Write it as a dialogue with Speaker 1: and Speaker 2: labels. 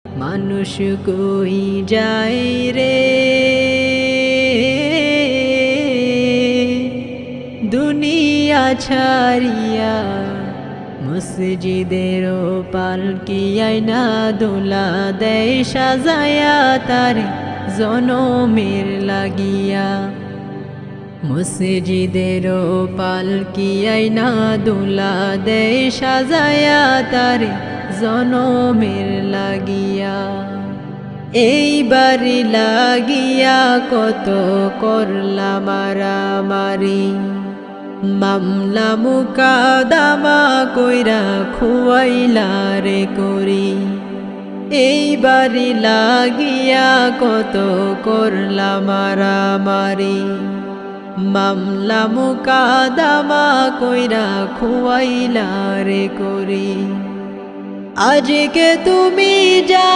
Speaker 1: মানুষ কই যায় রে দুনিয়া ছাড়িয়া, মসজিদের পালকি আইনা দোলা দেয় সাজায়া তারে জনমের লাগিয়া। মসজিদের পালকি আইনা দোলা দেয় সাজায়া তারে জনমের লাগিয়া। এই বাড়ি লাগিয়া কত করলা মারামারি, মামলা মুকাদামা কইরা খুয়াইলা রে করি। এই বাড়ি লাগিয়া কত করলা মারামারি, মামলা মুকাদামা কইরা খুয়াইলা রে করি। আজকে তুমি যা